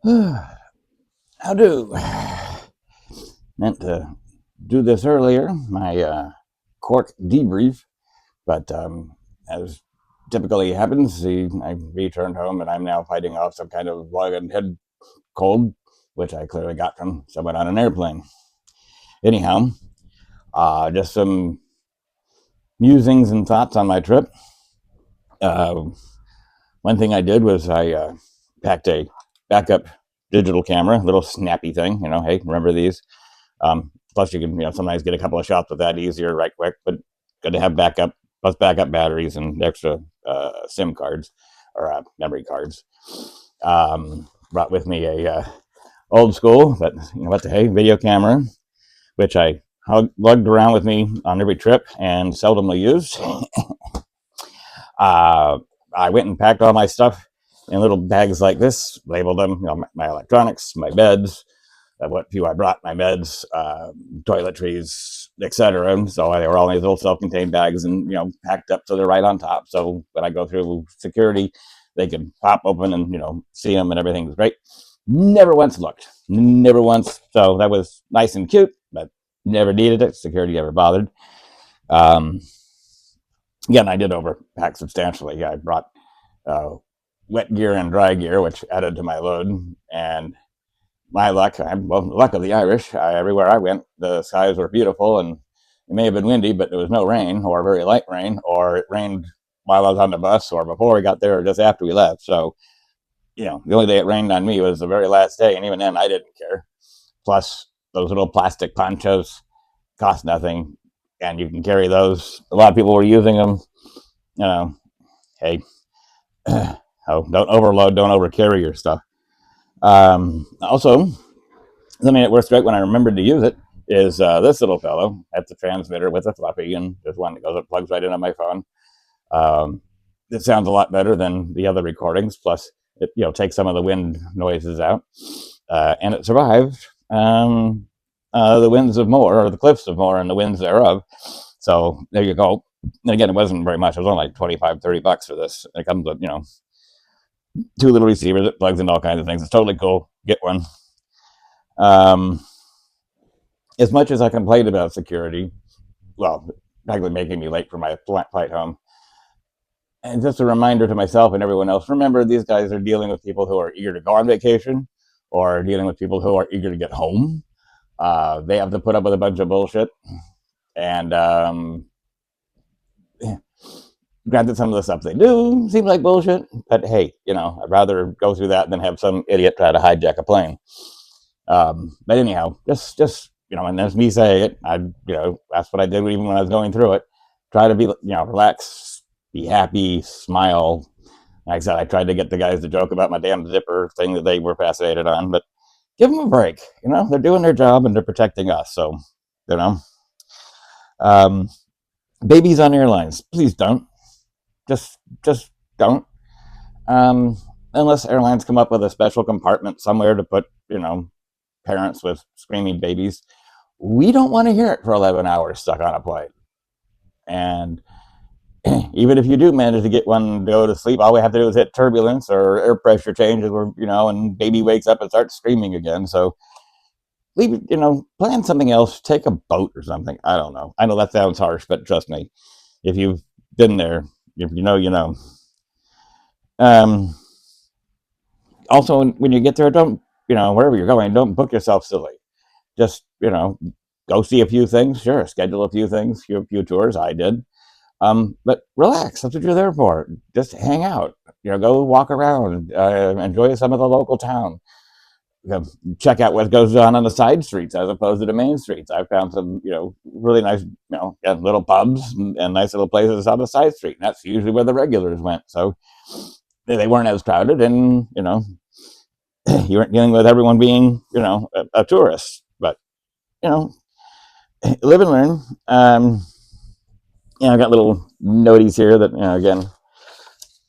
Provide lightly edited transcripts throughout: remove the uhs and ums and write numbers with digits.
How do? Meant to do this earlier, my Cork Debrief, but as typically happens, I returned home and I'm now fighting off some kind of lung and head cold, which I clearly got from someone on an airplane. Anyhow, just some musings and thoughts on my trip. Uh, One thing I did was I packed a backup digital camera, little snappy thing. Hey, remember these? Plus, you can sometimes get a couple of shots with that easier, right quick. But good to have backup, plus backup batteries and extra SIM cards or memory cards. Brought with me a old school, but what the hey, video camera, which I lugged around with me on every trip and seldomly used. I went and packed all my stuff in little bags like this, labeled them, my electronics, my meds, what few I brought, my meds, toiletries, etc. So they were all in these little self-contained bags and, packed up so they're right on top. So when I go through security, they can pop open and, see them and everything's great. Never once looked. Never once. So that was nice and cute, but never needed it. Security never bothered. Again, I did overpack substantially. I brought wet gear and dry gear, which added to my load. And my luck, the luck of the Irish, everywhere I went, the skies were beautiful and it may have been windy, but there was no rain or very light rain, or it rained while I was on the bus or before we got there or just after we left. So, the only day it rained on me was the very last day. And even then, I didn't care. Plus, those little plastic ponchos cost nothing. And you can carry those. A lot of people were using them. Hey, don't overload, don't overcarry your stuff. Also, something that works great when I remembered to use it is this little fellow. That's a transmitter with a fluffy, and there's one that goes, it plugs right into my phone. It sounds a lot better than the other recordings. Plus, it takes some of the wind noises out, and it survived the winds of Moher, or the cliffs of Moher and the winds thereof. So there you go. And again, it wasn't very much. It was only like $25-$30 for this. It comes with two little receivers. It plugs into all kinds of things. It's totally cool. Get one. As much as I complained about security, well, practically making me late for my flight home, and just a reminder to myself and everyone else, remember, these guys are dealing with people who are eager to go on vacation or dealing with people who are eager to get home. They have to put up with a bunch of bullshit. And granted, some of the stuff they do seems like bullshit, but hey, I'd rather go through that than have some idiot try to hijack a plane. But anyhow, just and that's me saying it. That's what I did even when I was going through it. Try to be, relax, be happy, smile. Like I said, I tried to get the guys to joke about my damn zipper thing that they were fascinated on, but give them a break. They're doing their job and they're protecting us. So, babies on airlines, please don't. Just don't. Unless airlines come up with a special compartment somewhere to put, parents with screaming babies. We don't want to hear it for 11 hours stuck on a plane. And even if you do manage to get one to go to sleep, all we have to do is hit turbulence or air pressure changes, and baby wakes up and starts screaming again. So leave it, plan something else. Take a boat or something. I don't know. I know that sounds harsh, but trust me, if you've been there, if you know, you know. Also, when you get there, don't, wherever you're going, don't book yourself silly. Just, go see a few things. Sure, schedule a few things, a few tours. I did. But relax. That's what you're there for. Just hang out. Go walk around. Enjoy some of the local town. Check out what goes on the side streets as opposed to the main streets. I found some, really nice, little pubs and nice little places on the side street. And that's usually where the regulars went. So they weren't as crowded, and you weren't dealing with everyone being, a tourist. But live and learn. I got little noties here that, again,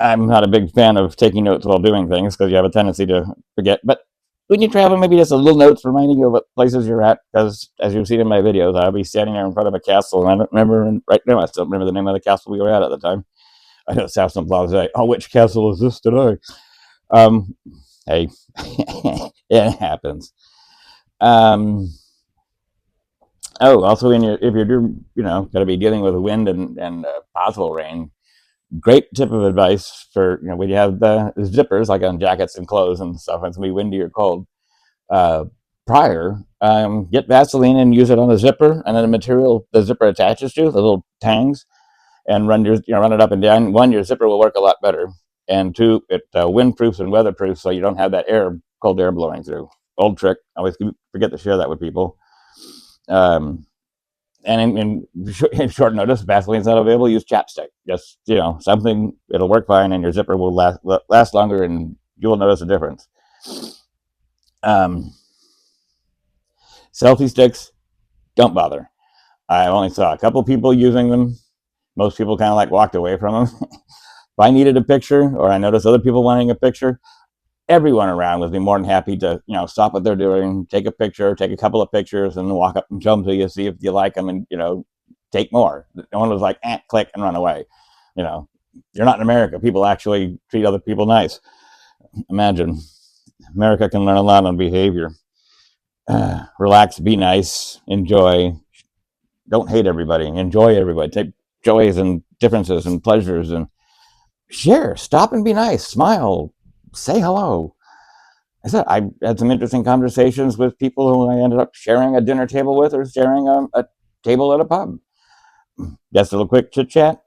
I'm not a big fan of taking notes while doing things because you have a tendency to forget. But when you travel, maybe just a little notes reminding you of what places you're at. Because as you've seen in my videos, I'll be standing there in front of a castle, and I don't remember right now. I still remember the name of the castle we were at the time. I know it sounds some blase. Oh, which castle is this today? Hey, it happens. Um, oh, also, if you're going to be dealing with wind and possible rain, great tip of advice for when you have the zippers like on jackets and clothes and stuff. When it's gonna be windy or cold. Uh, prior, get Vaseline and use it on the zipper, and then the material the zipper attaches to, the little tangs, and run it up and down. One, your zipper will work a lot better, and two, it windproofs and weatherproofs, so you don't have that cold air blowing through. Old trick. I always forget to share that with people. Um, and in short notice, Vaseline's not available. Use chapstick. Just something. It'll work fine, and your zipper will last longer, and you will notice a difference. Um, selfie sticks, don't bother. I only saw a couple people using them. Most people kind of walked away from them. If I needed a picture, or I noticed other people wanting a picture, everyone around would be more than happy to stop what they're doing, take a picture, take a couple of pictures, and then walk up and show them to you, see if you like them, and take more. No one was like, click and run away. You're not in America. People actually treat other people nice. Imagine. America can learn a lot on behavior. Relax, be nice, enjoy. Don't hate everybody. Enjoy everybody. Take joys and differences and pleasures and share. Stop and be nice. Smile. Say hello. I had some interesting conversations with people who I ended up sharing a dinner table with, or sharing a table at a pub. Just a little quick chit chat.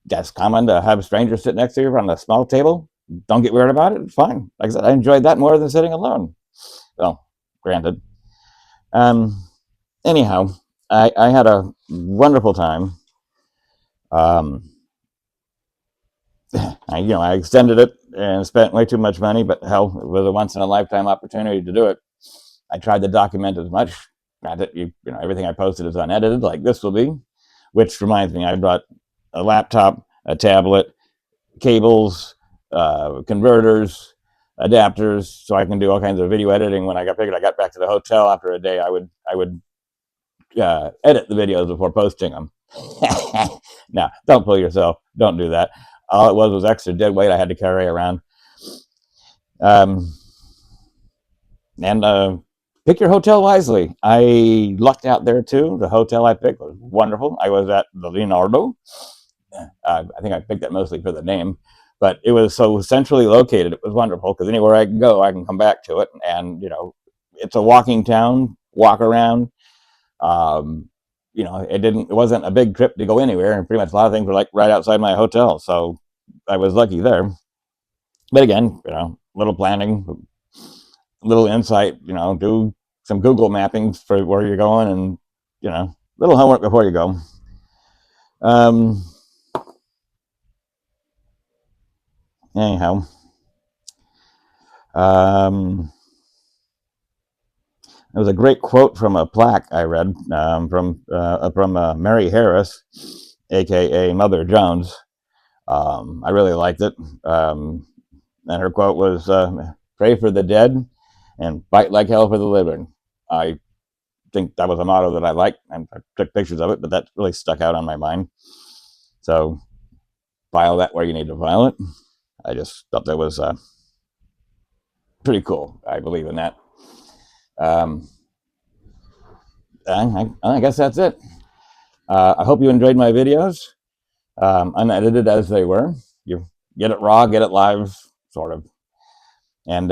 That's common to have a stranger sit next to you on a small table. Don't get weird about it. It's fine. Like I said, I enjoyed that more than sitting alone. Well, granted. Um, anyhow, I had a wonderful time. Um, I extended it and spent way too much money, but hell, it was a once in a lifetime opportunity to do it. I tried to document as much. Granted, everything I posted is unedited, like this will be. Which reminds me, I brought a laptop, a tablet, cables, converters, adapters, so I can do all kinds of video editing. When I got back to the hotel after a day, I would edit the videos before posting them. Now, don't fool yourself. Don't do that. All it was extra dead weight I had to carry around. And pick your hotel wisely. I lucked out there too. The hotel I picked was wonderful. I was at the Leonardo. I think I picked that mostly for the name, but it was so centrally located. It was wonderful because anywhere I can go, I can come back to it. And it's a walking town. Walk around. It wasn't a big trip to go anywhere, and pretty much a lot of things were like right outside my hotel. So I was lucky there. But again, little planning, little insight, do some Google mapping for where you're going, and little homework before you go. Anyhow, there was a great quote from a plaque I read from Mary Harris, aka Mother Jones. I really liked it, and her quote was, "Pray for the dead and fight like hell for the living." I think that was a motto that I liked, and I took pictures of it, but that really stuck out on my mind. So file that where you need to file it. I just thought that was pretty cool. I believe in that. Um, I guess that's it. I hope you enjoyed my videos, unedited as they were. You get it raw, get it live, sort of. And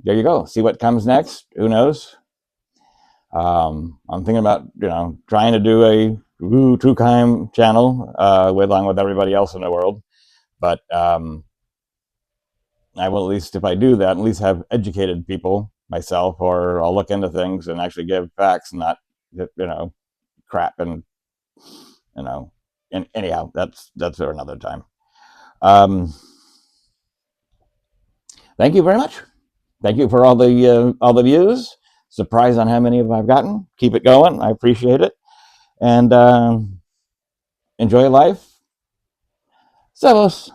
there you go. See what comes next. Who knows? I'm thinking about trying to do a true crime channel along with everybody else in the world, but I will, at least if I do that, at least have educated people myself, or I'll look into things and actually give facts, not crap. And and anyhow, that's for another time. Thank you very much. Thank you for all the views. Surprised on how many of I've gotten. Keep it going. I appreciate it. And enjoy life. Servus.